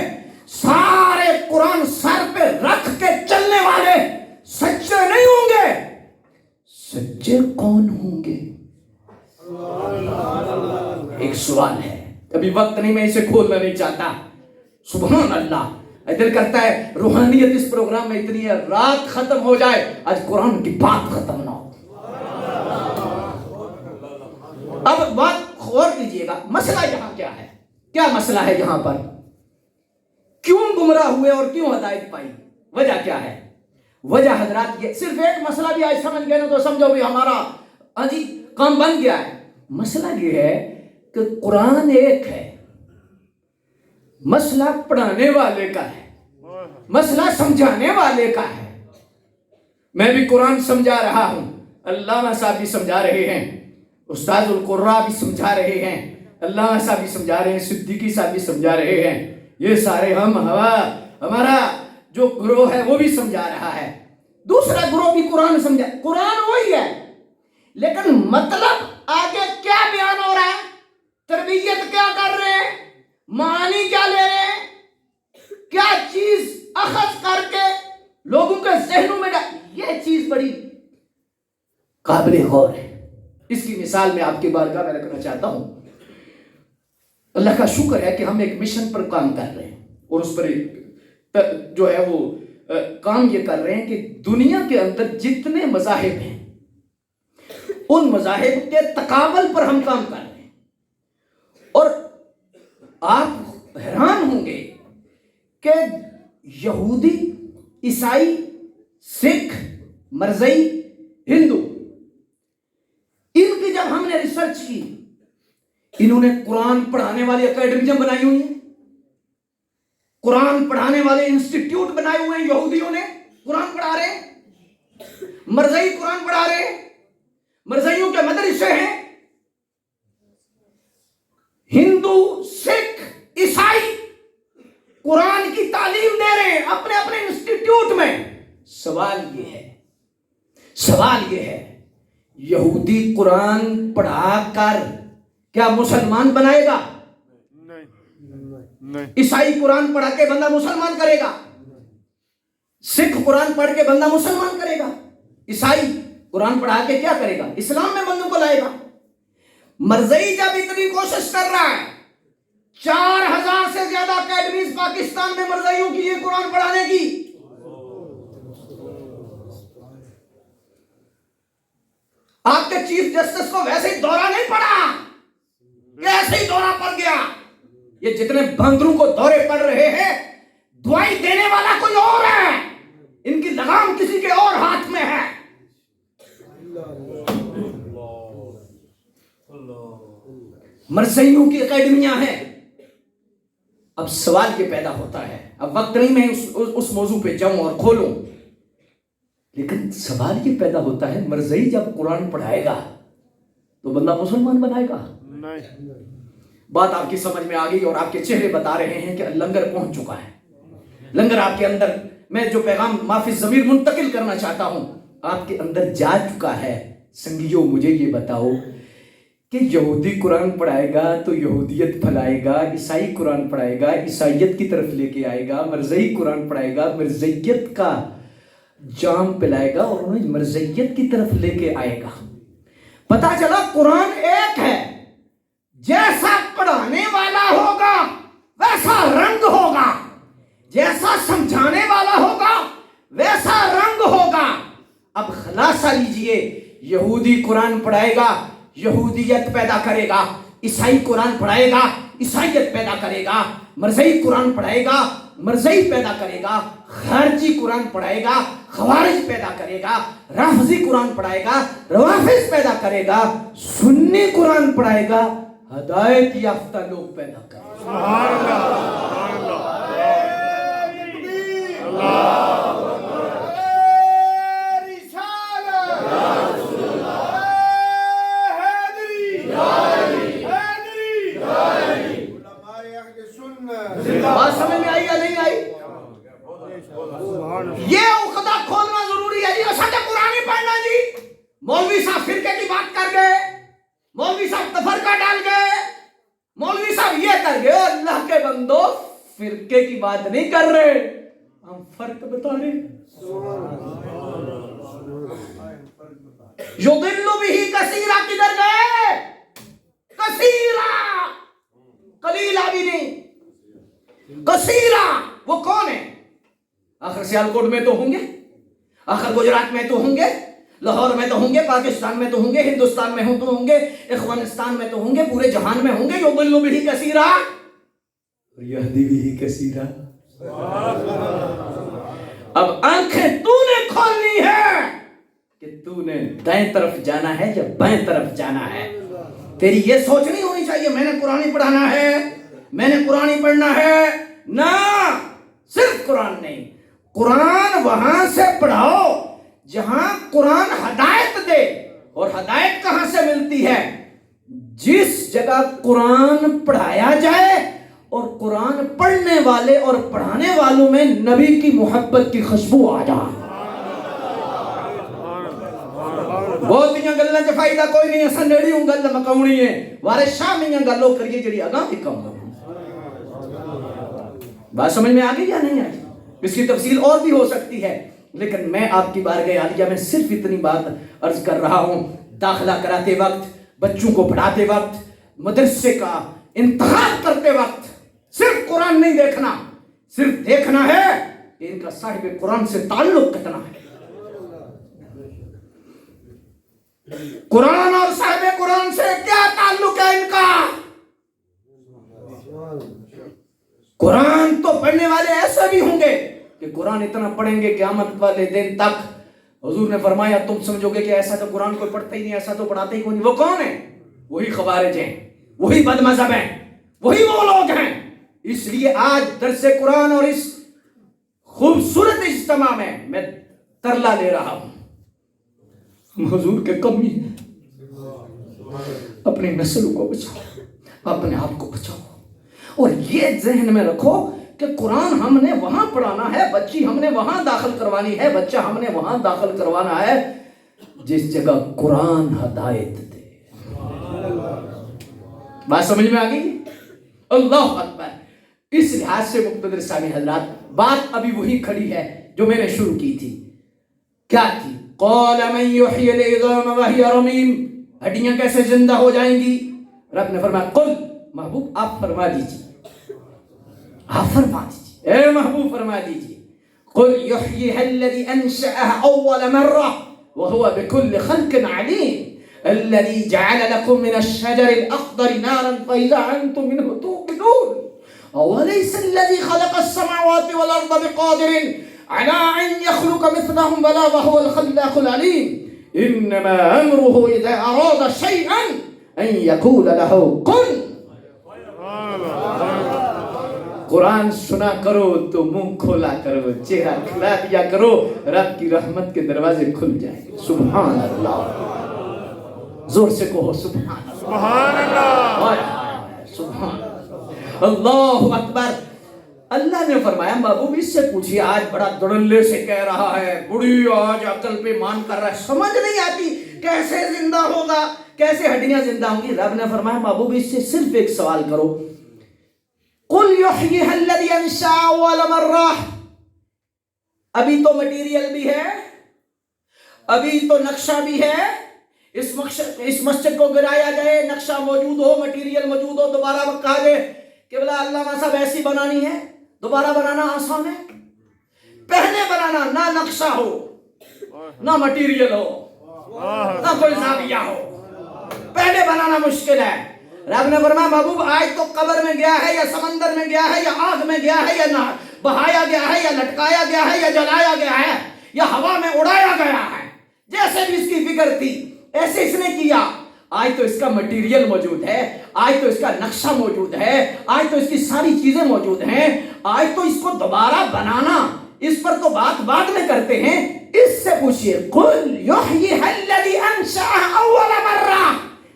سارے قرآن سر پہ رکھ کے چلنے والے سچے نہیں ہوں گے. سچے کون ہوں گے؟ ایک سوال ہے, ابھی وقت نہیں, میں اسے کھولنا نہیں چاہتا. سبحان اللہ, دل کرتا ہے روحانیت اس پروگرام میں اتنی ہے, رات ختم ہو جائے, آج قرآن کی بات ختم نہ ہو. اب بات غور کیجئے گا, مسئلہ یہاں کیا ہے؟ کیا مسئلہ ہے یہاں پر؟ کیوں گمراہ ہوئے اور کیوں ہدایت پائی؟ وجہ کیا ہے؟ وجہ حضرات یہ, صرف ایک مسئلہ بھی آج سمجھ گئے نا تو سمجھو بھی ہمارا جی کام بن گیا ہے. مسئلہ یہ ہے کہ قرآن ایک ہے, مسئلہ پڑھانے والے کا ہے, مسئلہ سمجھانے والے کا ہے. میں بھی قرآن سمجھا رہا ہوں, علامہ صاحب بھی سمجھا رہے ہیں, استاد القراء بھی سمجھا رہے ہیں, علامہ صاحب بھی سمجھا رہے ہیں, صدیقی صاحب بھی سمجھا رہے ہیں. یہ سارے ہمارا جو گروہ ہے وہ بھی سمجھا رہا ہے, دوسرا گروہ بھی قرآن سمجھا. قرآن وہی ہے, لیکن مطلب آگے کیا بیان ہو رہا ہے, تربیت کیا کر رہے ہیں, معانی کیا لے رہے ہیں, کیا چیز اخذ کر کے لوگوں کے ذہنوں میں یہ چیز بڑی قابل غور ہے. اس کی مثال میں آپ کی بارگاہ میں رکھنا چاہتا ہوں. اللہ کا شکر ہے کہ ہم ایک مشن پر کام کر رہے ہیں, اور اس پر جو ہے وہ کام یہ کر رہے ہیں کہ دنیا کے اندر جتنے مذاہب ہیں ان مذاہب کے تقابل پر ہم کام کر رہے ہیں. اور آپ حیران ہوں گے کہ یہودی, عیسائی, سکھ, مرزئی, ہندو, ان کی جب ہم نے ریسرچ کی, انہوں نے قرآن پڑھانے والی اکیڈمیاں بنائی ہوئی ہیں, قرآن پڑھانے والے انسٹیٹیوٹ بنائے ہوئے ہیں. یہودیوں نے قرآن پڑھا رہے ہیں, مرزئی قرآن پڑھا رہے ہیں, مرزئیوں کے مدرسے ہیں, ہندو, سکھ, عیسائی قرآن کی تعلیم دے رہے ہیں اپنے اپنے انسٹیٹیوٹ میں. سوال یہ ہے یہودی قرآن پڑھا کر کیا مسلمان بنائے گا؟ نہیں. عیسائی قرآن پڑھا کے بندہ مسلمان کرے گا, سکھ قرآن پڑھ کے بندہ مسلمان کرے گا, عیسائی قرآن پڑھا کے کیا کرے گا؟ اسلام میں بندوں کو لائے گا. مرزئی جب اتنی کوشش کر رہا ہے, 4000 سے زیادہ اکیڈمیز پاکستان میں مرزئیوں کی یہ قرآن پڑھانے کی, آپ کے چیف جسٹس کو ویسے ہی دورہ نہیں پڑا, ایسے ہی دورہ پڑ گیا. یہ جتنے بندروں کو دورے پڑ رہے ہیں, دعائی دینے والا کوئی اور ہے, ان کی لگام کسی کے اور ہاتھ میں ہے. مرزئیوں کی اکیڈمیاں ہیں, اب سوال یہ پیدا ہوتا ہے، اب وقت نہیں میں اس موضوع پہ جاؤں اور کھولوں، لیکن سوال یہ پیدا ہوتا ہے مرزائی جب قرآن پڑھائے گا تو بندہ مسلمان بنائے گا؟ نہیں. بات آپ کی سمجھ میں آ گئی اور آپ کے چہرے بتا رہے ہیں کہ لنگر پہنچ چکا ہے. لنگر آپ کے اندر، میں جو پیغام مافی ضمیر منتقل کرنا چاہتا ہوں آپ کے اندر جا چکا ہے. سنگیو مجھے یہ بتاؤ کہ یہودی قرآن پڑھائے گا تو یہودیت پھیلائے گا، عیسائی قرآن پڑھائے گا عیسائیت کی طرف لے کے آئے گا، مرزائی قرآن پڑھائے گا مرزائیت کا جام پلائے گا اور انہیں مرزائیت کی طرف لے کے آئے گا. پتا چلا قرآن ایک ہے، جیسا پڑھانے والا ہوگا ویسا رنگ ہوگا، جیسا سمجھانے والا ہوگا ویسا رنگ ہوگا. اب خلاصہ لیجئے، یہودی قرآن پڑھائے گا یہودیت پیدا کرے گا، عیسائی قرآن پڑھائے گا عیسائیت پیدا کرے گا، مرزائی قرآن پڑھائے گا مرزائی پیدا کرے گا، خارجی قرآن پڑھائے گا خوارج پیدا کرے گا، رافضی قرآن پڑھائے گا روافض پیدا کرے گا، سنی قرآن پڑھائے گا ہدایت یافتہ لوگ پیدا کرے گا. سبحان اللہ. بات سمجھ میں آئی یا نہیں آئی؟ یہ عقدہ کھولنا ضروری ہے. جی اسد قرآن ہی پڑھنا جی، مولوی صاحب فرقے کی بات کر گئے، مولوی صاحب تفرقہ ڈال گئے، مولوی صاحب یہ کر گئے. اللہ کے بندو فرقے کی بات نہیں کر رہے، ہم فرق بتا رہے. یضل بہ کثیرا کدھر گئے؟ کثیرا، قلیلہ بھی نہیں، کثیرا. وہ کون ہے؟ آخر سیالکوٹ میں تو ہوں گے، آخر گجرات میں تو ہوں گے، لاہور میں تو ہوں گے، پاکستان میں تو ہوں گے، ہندوستان میں تو ہوں گے، افغانستان میں تو ہوں گے، پورے جہان میں ہوں گے. یضل بہ کثیرا یہدی بہ کثیرا. اب آنکھیں تو نے کھولنی ہے کہ تو نے دائیں طرف جانا ہے یا بائیں طرف جانا ہے. تیری یہ سوچ نہیں ہونی چاہیے میں نے قرآن ہی پڑھانا ہے، میں نے قرآن ہی پڑھنا ہے. نہ، صرف قرآن نہیں، قرآن وہاں سے پڑھاؤ جہاں قرآن ہدایت دے. اور ہدایت کہاں سے ملتی ہے؟ جس جگہ قرآن پڑھایا جائے اور قرآن پڑھنے والے اور پڑھانے والوں میں نبی کی محبت کی خوشبو آ جائے. بہت ہی گلاں چ فائدہ کوئی نہیں، اساں نیڑی ہوں گل مکاونی ہے. وارث شاہ میاں گلو کریے جڑی اگاں بھی کم ہو. بات سمجھ میں آ گئی یا نہیں آئی؟ اس کی تفصیل اور بھی ہو سکتی ہے، لیکن میں آپ کی بارگاہ عالیہ میں صرف اتنی بات عرض کر رہا ہوں. داخلہ کراتے وقت، بچوں کو پڑھاتے وقت، مدرسے کا انتخاب کرتے وقت صرف قرآن نہیں دیکھنا، صرف دیکھنا ہے کہ ان کا صاحب قرآن سے تعلق کتنا ہے. قرآن اور صاحب قرآن سے کیا تعلق ہے ان کا؟ قرآن تو پڑھنے والے ایسے بھی ہوں گے کہ قرآن اتنا پڑھیں گے قیامت والے دن تک حضور نے فرمایا تم سمجھو گے کہ ایسا تو قرآن کوئی پڑھتا ہی نہیں، ایسا تو پڑھاتے ہی کوئی نہیں. وہ کون ہے؟ وہی خوارج ہیں، وہی بد مذہب ہیں، وہی وہ لوگ ہیں. اس لیے آج درس قرآن اور اس خوبصورت اجتماع میں ترلا لے رہا ہوں. ہم حضور کے کمی ہیں. اپنی نسل کو بچاؤ، اپنے آپ کو بچاؤ، اور یہ ذہن میں رکھو کہ قرآن ہم نے وہاں پڑھانا ہے، بچی ہم نے وہاں داخل کروانی ہے، بچہ ہم نے وہاں داخل کروانا ہے جس جگہ قرآن ہدایت دے. بات سمجھ میں آ گئی؟ اللہ اکبر. اس لحاظ سے مقتدر سامعین حضرات، بات ابھی وہی کھڑی ہے جو میں نے شروع کی تھی. کیا تھی؟ قال من یحیی العظام وہی رمیم. ہڈیاں کیسے زندہ ہو جائیں گی؟ رب نے فرمایا قل، محبوب آپ فرما دیجیے، آپ فرما دیجیے، اے محبوب فرما دیجیے. قل یحییها الذی انشأها اول مرہ وهو بكل خلق علیم الذي جعل لكم من الشجر الأخضر نارا فإذا أنتم منه توقدون أوليس الذي خلق السماوات والأرض بقادر على أن يخلق مثلهم بلى وهو الخلاق العليم إنما أمره إذا أراد شيئا أن يقول له كن. قرآن سنا کرو تو منہ کھولا کرو, چہرہ کھلا دیا کرو, رب کی رحمت کے دروازے کھل جائیں گے. سبحان اللہ, زور سے کہو سبحان اللہ. سبحان اللہ. سبحان اللہ, اللہ اکبر. اللہ نے فرمایا محبوب اس سے پوچھیے, آج بڑا دڑلے سے کہہ رہا ہے, بڑی آج عقل پہ مان کر رہا ہے, سمجھ نہیں آتی کیسے زندہ ہوگا, کیسے ہڈیاں زندہ ہوں گی. رب نے فرمایا محبوب اس سے صرف ایک سوال کرو, قل یحییھا الذی انشأ اول مرہ. ابھی تو مٹیریل بھی ہے, ابھی تو نقشہ بھی ہے, اس مسجد کو گرایا جائے, نقشہ موجود ہو, مٹیریل موجود ہو, دوبارہ وقت کہا جائے کہ بلا علامہ صاحب ایسی بنانی ہے, دوبارہ بنانا آسان ہے. پہلے بنانا نہ نقشہ ہو, نہ مٹیریل ہو, نہ کوئی زاویہ ہو, پہلے بنانا مشکل ہے. رب نے فرمایا محبوب آج تو قبر میں گیا ہے, یا سمندر میں گیا ہے, یا آگ میں گیا ہے, یا نہ بہایا گیا ہے, یا لٹکایا گیا ہے, یا جلایا گیا ہے, یا ہوا میں اڑایا گیا ہے, جیسے بھی اس کی فکر تھی ایسے اس نے کیا. آج تو اس کا مٹیریل موجود ہے, آج تو اس کا نقشہ موجود ہے, آج تو اس کی ساری چیزیں موجود ہیں, آج تو اس کو دوبارہ بنانا, اس پر تو بات بعد میں کرتے ہیں. اس سے پوچھئے قل یحییھا الذی انشأ اول مرہ.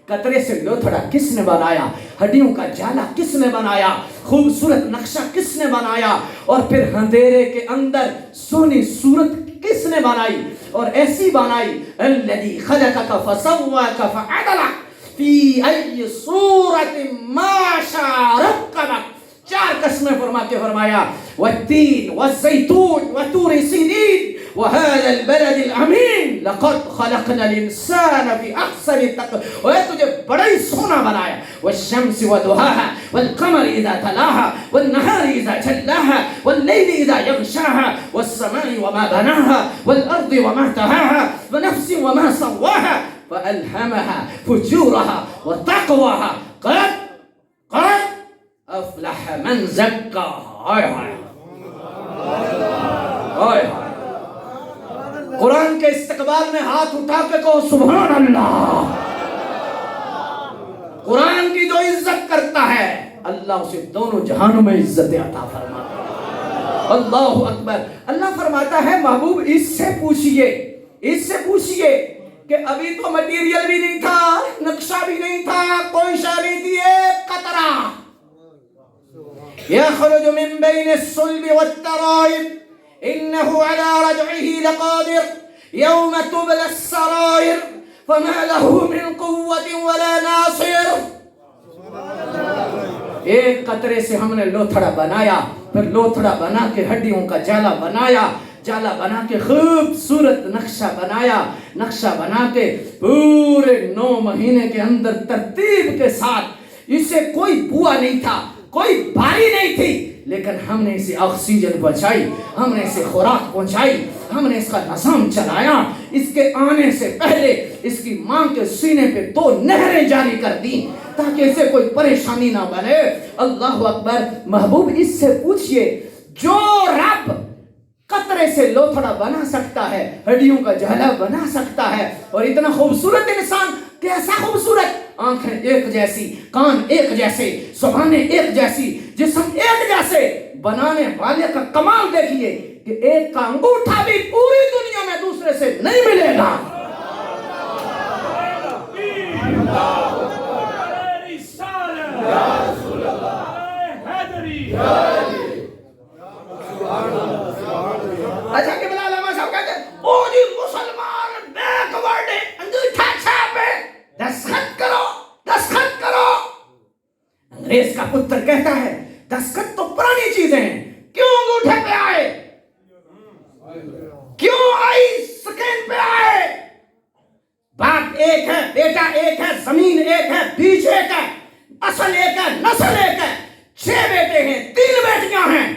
قطرے سے لوتھڑا کس نے بنایا, ہڈیوں کا جالا کس نے بنایا, خوبصورت نقشہ کس نے بنایا, اور پھر اندھیرے کے اندر سونی صورت کس نے بنائی, اور ایسی بنائی الذی خلقک فسواک فعدلک فی ای صورت ما شاء رکبک. 4 قسمیں فرما کے فرمایا والتین والزیتون وطور سینین وهذا البلد الامین لقد خلقنا الانسان فی احسن تقویم. اور تجھے بڑا ہی سونا بنایا, والشمس وضحاها والقمر اذا تلاها والنهار اذا جلاها واللیل اذا یغشاها والسماء وما بناها والارض وما طحاها ونفس وما سواها فالهمها فجورها وتقواها قد افلح من زکاها. قرآن کے استقبال میں ہاتھ اٹھا کے کہو سبحان اللہ. قرآن کی جو عزت کرتا ہے اللہ اسے دونوں جہانوں میں عزت عطا فرماتا ہے. اللہ اکبر. اللہ فرماتا ہے محبوب اس سے پوچھئے کہ ابھی تو مٹیریل بھی نہیں تھا, نقشہ بھی نہیں تھا, کوئی شے نہیں تھی, ایک قطرہ يخرج من بين الصلب والترائب إنه على رجعه لقادر يوم تبلى السرائر فما له من قوة ولا ناصر. ایک قطرے سے ہم نے لوتھڑا بنایا, پھر لوتھڑا بنا کے ہڈیوں کا جالا بنایا, جالا بنا کے خوبصورت نقشہ بنایا, نقشہ بنا کے پورے 9 مہینے کے اندر ترتیب کے ساتھ, اسے کوئی بوا نہیں تھا, کوئی باری نہیں تھی, لیکن ہم نے اسے آکسیجن پہنچائی, ہم نے اسے خوراک پہنچائی, ہم نے اس کا نظام چلایا. اس کے آنے سے پہلے اس کی ماں کے سینے پہ 2 نہریں جاری کر دی تاکہ اسے کوئی پریشانی نہ بنے. اللہ اکبر. محبوب اس سے پوچھئے جو رب قطرے سے لوتھڑا بنا سکتا ہے, ہڈیوں کا جھلا بنا سکتا ہے, اور اتنا خوبصورت انسان, کیسا خوبصورت, آنکھیں ایک جیسی, کان ایک جیسے, زبانیں ایک جیسی, جسم ایک جیسے, بنانے والے کا کمال دیکھیے کہ ایک کا انگوٹھا بھی پوری دنیا میں دوسرے سے نہیں ملے گا. اچھا کہ بلا علامہ صاحب کہتے ہیں او جی مسلمان بیک ورڈ انگوٹھا چھاپے, دستخط کرو. انگریز کا پتر کہتا ہے دستخط تو پرانی چیزیں ہیں, کیوں انگوٹھے پہ آئے, کیوں آئی سکین پہ آئے. باپ ایک ہے, بیٹا ایک ہے, زمین ایک ہے, بیج ایک ہے, اصل ایک ہے, نسل ایک ہے, 6 بیٹے ہیں, 3 بیٹیاں ہیں.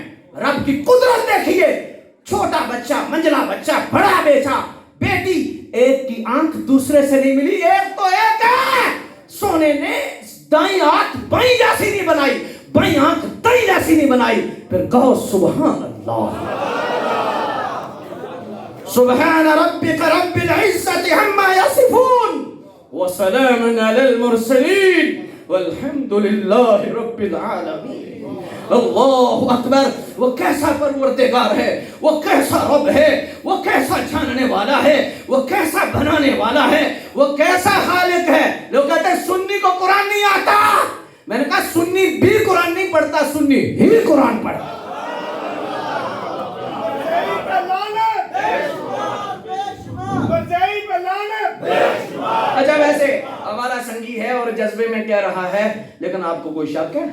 رب کی قدرت دیکھیے, چھوٹا بچہ, منجلا بچہ, بڑا بیٹا, بیٹی, ایک کی آنکھ دوسرے سے نہیں ملی, ایک تو ایک ہے. سونے نے دائیں آنکھ بائیں جیسی نہیں بنائی, بائیں آنکھ دائیں جیسی نہیں بنائی. پھر کہو سبحان اللہ. سبحان ربک رب العزت عما یصفون وسلام علی المرسلین والحمد للہ رب العالمین. اللہ اکبر. وہ کیسا پروردگار ہے, وہ کیسا رب ہے, وہ کیسا جاننے والا ہے, وہ کیسا بنانے والا ہے, وہ کیسا خالق ہے. لوگ کہتے ہیں سنی کو قرآن نہیں آتا. میں نے کہا سنی بھی قرآن نہیں پڑھتا, سنی ہی قرآن پڑھتا. اچھا ویسے ہمارا سنگی ہے اور جذبے میں کہہ رہا ہے, لیکن آپ کو کوئی شک ہے؟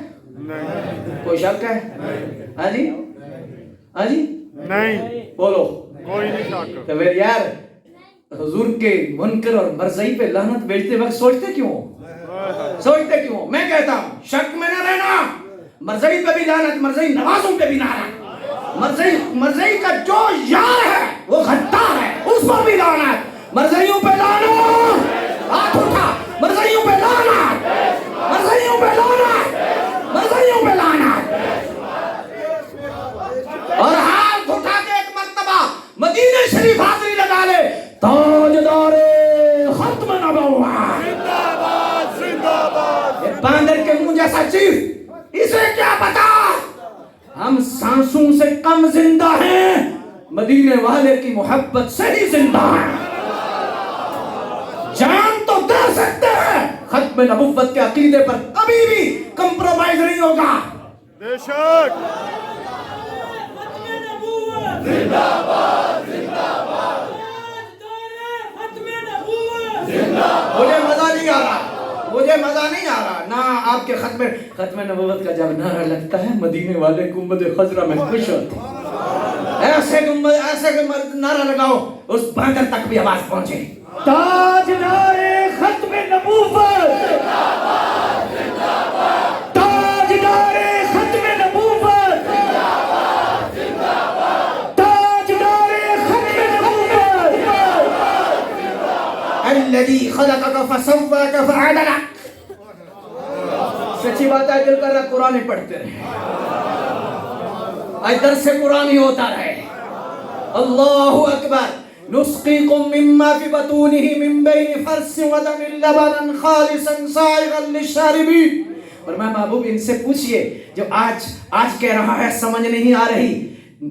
کوئی شک ہے؟ ہاں جی, ہاں جی, نہیں بولو. کوئی نہیں شک. تو پھر یار حضور کے منکر اور مرضی پہ لعنت بیچتے وقت سوچتے کیوں؟ سوچتے کیوں؟ میں کہتا ہوں شک میں نہ رہنا. مرضی پہ بھی لعنت, مرضی نوازوں پہ بھی لعنت. مرضی کا جو یار ہے وہ غدار ہے, اس پر بھی لعنت. مرضیوں پہ لعنت. ہاتھ اٹھا. مرضیوں پہ لعنت, مرضیوں پہ لعنت, مرضیوں پہ لعنت. اور ہاتھ اٹھا کے ایک مرتبہ مدینہ شریف حاضری لگا لے. تاجدار ختم نبوت زندہ باد, زندہ باد. یہ باندر کے منہ جیسا چیف, اسے کیا پتا ہم سانسوں سے کم زندہ ہیں, مدینے والے کی محبت سے ہی زندہ ہیں. جان تو دے سکتے ہیں, ختم نبوت کے عقیدے پر کبھی بھی کمپرومائز نہیں ہوگا. بے شک. زندہ باد, زندہ باد. ختم نبوت. مجھے مزہ نہیں آ رہا, مجھے مزہ نہیں آ رہا نہ آپ کے ختم نبوت کا جب نعرہ لگتا ہے مدینے والے گنبد خضرا میں خوش ہوتے ہیں. ایسے نعرہ لگاؤ اس باندر تک بھی آواز پہنچے. تاجدار ختم نبوت, تاجدار ختم نبوت, تاجدار ختم نبوت. الذي خلقك فسواك فعدلك. سچی بات ہے, دل کر رہا قرآن پڑھتے رہے, آج درس قرآن ہی ہوتا رہے. اللہ اکبر. نسقيكم مما في بطونه من بين فرث ودم لبنا خالصا سائغا للشاربين. اور میں محبوب ان سے پوچھئے جو آج کہہ رہا ہے سمجھ نہیں آ رہی,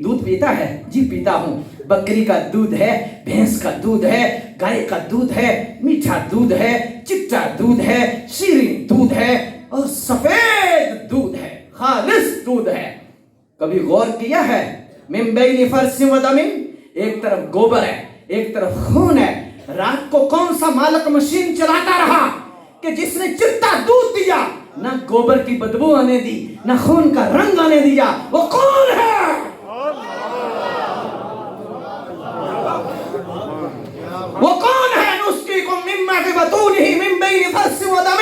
دودھ پیتا ہے؟ جی پیتا ہوں. بکری کا دودھ ہے, بھینس کا دودھ ہے, گائے کا دودھ ہے, میٹھا دودھ ہے, چٹا دودھ ہے, شیرین دودھ ہے اور سفید دودھ ہے, خالص دودھ ہے. کبھی غور کیا ہے؟ من بین فرث ودم, ایک طرف گوبر ہے, ایک طرف خون ہے. رات کو کون سا مالک مشین چلاتا رہا کہ جس نے چٹا دودھ دیا, نہ گوبر کی بدبو آنے دی, نہ خون کا رنگ آنے دیا؟ وہ کون ہے؟ وہ کون ہے؟ نسقيكم مما في بطونه من بين فرث ودم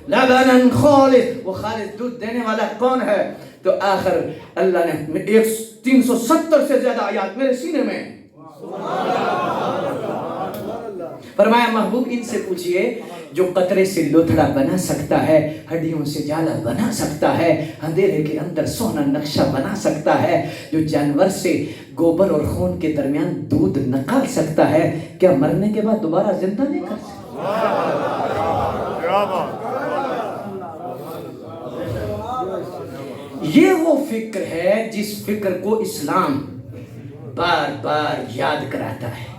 لبنا خالص. وہ خالص دودھ دینے والا کون ہے؟ تو آخر اللہ نے 370 سے زیادہ آیات میرے سینے میں. فرمایا محبوب ان سے پوچھئے جو قطرے سے لوتھڑا بنا سکتا ہے, ہڈیوں سے جالا بنا سکتا ہے, اندھیرے کے اندر سونا نقشہ بنا سکتا ہے, جو جانور سے گوبر اور خون کے درمیان دودھ نکال سکتا ہے, کیا مرنے کے بعد دوبارہ زندہ نہیں کر سکتا؟ کیا بات. یہ وہ فکر ہے جس فکر کو اسلام بار بار یاد کراتا ہے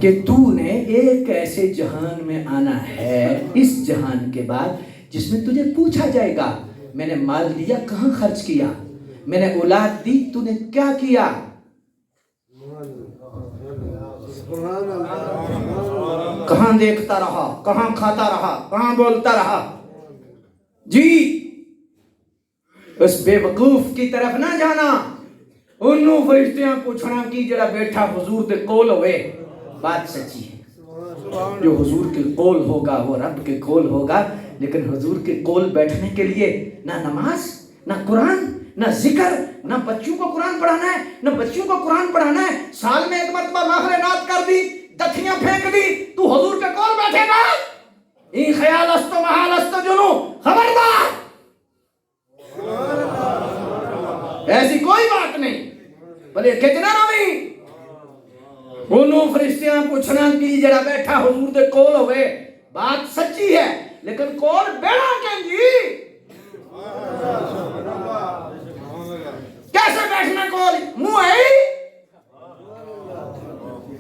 کہ تو نے ایک ایسے جہان میں آنا ہے, اس جہان کے بعد جس میں تجھے پوچھا جائے گا میں نے مال دیا کہاں خرچ کیا, میں نے اولاد دی تو نے کیا کیا. کہاں دیکھتا رہا, کہاں کھاتا رہا, کہاں بولتا رہا. جی اس بے وقوف کی طرف نہ جانا. انہوں فرشتیاں پوچھنا کی جڑا بیٹھا حضور دے کول ہوئے. بات سچی ہے, جو حضور کے کول ہوگا وہ رب کے کول ہوگا, لیکن حضور کے کول بیٹھنے کے لیے نہ نماز, نہ قرآن, نہ ذکر, نہ بچوں کو قرآن پڑھانا ہے, نہ بچوں کو قرآن پڑھانا ہے. سال میں ایک مرتبہ محفل نعت کر دی, دکھیاں پھینک دی, تو حضور کے کول بیٹھے گا؟ این خیال است و محال است و جنو, خبردار, ایسی کوئی بات نہیں. بلے کتنا نمی انہوں فرشتیاں پوچھنا کی جڑا بیٹھا حضور دے کول ہوئے. بات سچی ہے, لیکن کول بیڑا کہیں گی کیسے بیٹھنا کول منہ ہے ہی؟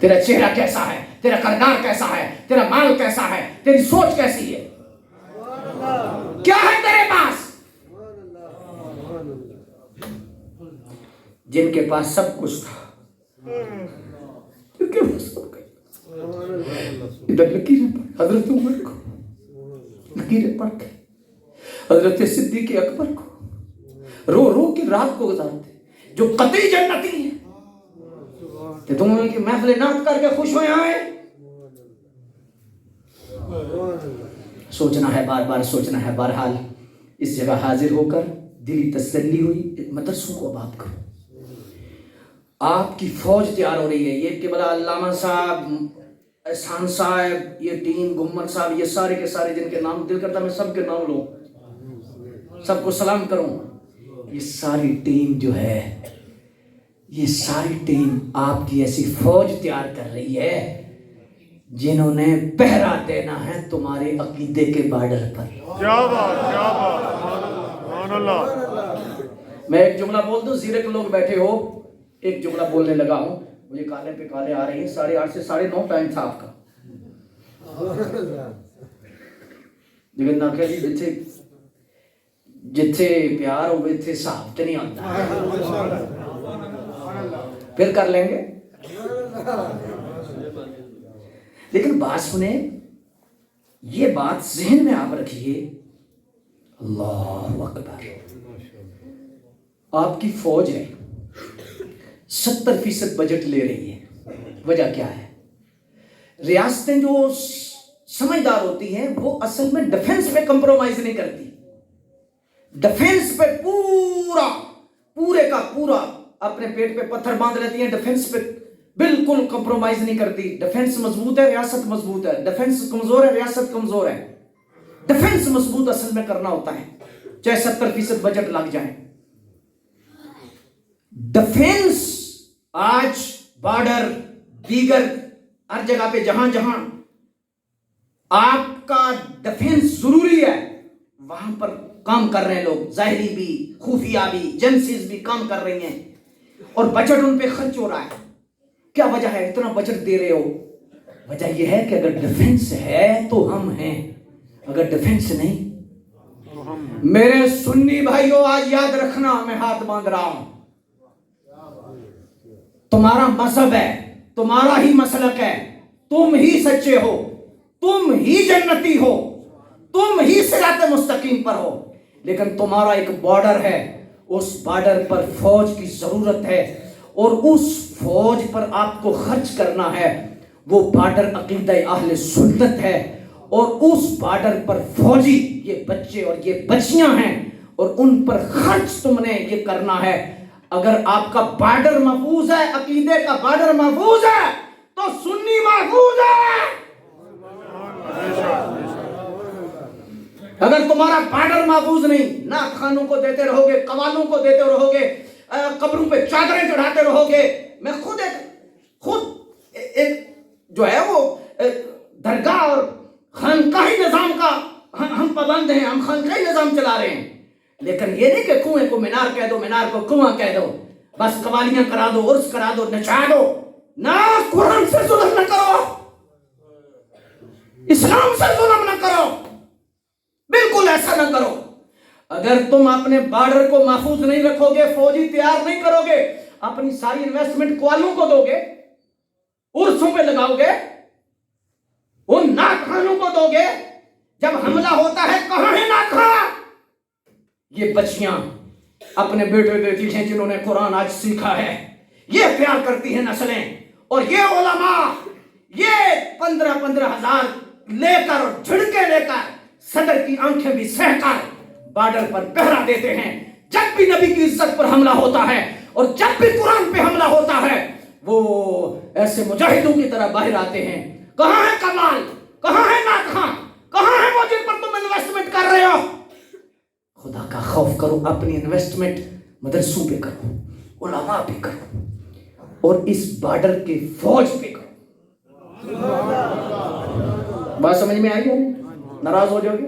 تیرا چہرہ کیسا ہے، تیرا کردار کیسا ہے، تیرا مال کیسا ہے، تیری سوچ کیسی ہے، کیا ہے تیرے پاس؟ جن کے پاس سب کچھ تھا، جن کے پاس سب کچھ تھا، ادھر لکیریں پڑھ حضرت عمر کو، لکیریں پڑھ کے حضرت صدیق اکبر کو رو رو کی رات کو گزارتے جو قطعی جنتی ہیں، کہ تم ان کی محفل نعت کر کے خوش ہوئے آئے۔ سوچنا ہے، بار بار سوچنا ہے۔ بہرحال اس جگہ حاضر ہو کر دلی تسلی ہوئی۔ مدرسوں کو اب آپ کرو، آپ کی فوج تیار ہو رہی ہے۔ یہ کہ بلا علامہ صاحب، احسان صاحب، یہ ٹیم، گمن صاحب، یہ سارے کے سارے جن کے نام دل کرتا میں سب کے نام لوں، سب کو سلام کروں۔ یہ ساری ٹیم جو ہے، یہ ساری ٹیم آپ کی ایسی فوج تیار کر رہی ہے جنہوں نے پہرا دینا ہے تمہارے عقیدے کے بارڈر پر۔ کیا بات، کیا بات، سبحان اللہ۔ میں ایک جملہ بول دوں، زیرے کے لوگ بیٹھے ہو، ایک جملہ بولنے لگا ہوں، مجھے کالے پہ کالے آ رہی ہیں، 8:30 سے 9:30 ٹائم تھا آپ کا، لیکن نہ کہ جتھے پیار ہوئے تھے صاحب تو نہیں آتا، پھر کر لیں گے۔ لیکن بات سنیں، یہ بات ذہن میں آپ رکھیے، اللہ اکبر، آپ کی فوج ہے 70% بجٹ لے رہی ہے۔ وجہ کیا ہے؟ ریاستیں جو سمجھدار ہوتی ہیں وہ اصل میں ڈیفنس پہ کمپرومائز نہیں کرتی، ڈیفنس پہ پورے کا پورا اپنے پیٹ پہ پتھر باندھ لیتی ہیں، ڈیفنس پہ بالکل کمپرومائز نہیں کرتی۔ ڈیفنس مضبوط ہے، ریاست مضبوط ہے، ڈیفنس کمزور ہے، ریاست کمزور ہے۔ ڈیفنس مضبوط اصل میں کرنا ہوتا ہے، چاہے 70% بجٹ لگ جائے۔ ڈیفنس آج بارڈر، دیگر ہر جگہ پہ جہاں جہاں آپ کا ڈیفنس ضروری ہے وہاں پر کام کر رہے ہیں لوگ، ظاہری بھی، خفیہ بھی، ایجنسیز بھی کام کر رہی ہیں، اور بجٹ ان پہ خرچ ہو رہا ہے۔ کیا وجہ ہے اتنا بجٹ دے رہے ہو؟ وجہ یہ ہے کہ اگر ڈیفنس ہے تو ہم ہیں، اگر ڈیفنس نہیں، میرے سنی بھائیوں آج یاد رکھنا، میں ہاتھ باندھ رہا ہوں، تمہارا مذہب ہے، تمہارا ہی مسلک ہے، تم ہی سچے ہو، تم ہی جنتی ہو، تم ہی صراط مستقیم پر ہو، لیکن تمہارا ایک بارڈر ہے، اس بارڈر پر فوج کی ضرورت ہے، اور اس فوج پر آپ کو خرچ کرنا ہے۔ وہ بارڈر عقیدہ اہل سنت ہے، اور اس بارڈر پر فوجی یہ بچے اور یہ بچیاں ہیں، اور ان پر خرچ تم نے یہ کرنا ہے۔ اگر آپ کا بارڈر محفوظ ہے، عقیدے کا بارڈر محفوظ ہے، تو سنی محفوظ ہے۔ اگر تمہارا بارڈر محفوظ نہیں، نعت خانوں کو دیتے رہو گے، قوالوں کو دیتے رہو گے، قبروں پہ چادریں چڑھاتے رہو گے۔ میں خود ایک جو ہے وہ درگاہ اور خانقاہی نظام کا ہم پابند ہیں، ہم خانقاہی نظام چلا رہے ہیں، لیکن یہ نہیں کہ کنویں کو مینار کہہ دو، مینار کو کنواں کہہ دو، بس قوالیاں کرا دو، عرس کرا دو، نچا دو۔ نہ، قرآن سے ظلم نہ کرو، اسلام سے ظلم نہ کرو، بالکل ایسا نہ کرو۔ اگر تم اپنے بارڈر کو محفوظ نہیں رکھو گے، فوجی تیار نہیں کرو گے، اپنی ساری انویسٹمنٹ کوالوں کو دو گے، عرسوں پہ لگاؤ گے، ان نعت خانوں کو دو گے، جب حملہ ہوتا ہے کہاں ہے نعت خان؟ یہ بچیاں اپنے بیٹے بیٹی ہیں جنہوں نے قرآن آج سیکھا ہے، یہ پیار کرتی ہیں نسلیں، اور یہ علماء یہ 15 ہزار لے کر اور جھڑکے لے کر صدر کی آنکھیں بھی سہ کر بارڈر پر پہرا دیتے ہیں۔ جب بھی نبی کی عزت پر حملہ ہوتا ہے اور جب بھی قرآن پہ حملہ ہوتا ہے، وہ ایسے مجاہدوں کی طرح باہر آتے ہیں۔ کہاں ہے کمال؟ کہاں ہے نعت خان؟ کہاں ہے وہ جن پر تم انویسٹمنٹ کر رہے ہو؟ خدا کا خوف کرو، اپنی انویسٹمنٹ مدرسوں پہ کرو، علماء پہ کرو، اور اس بارڈر کے فوج پہ کرو۔ بات سمجھ میں آئی ہے؟ ناراض ہو جاؤ گے؟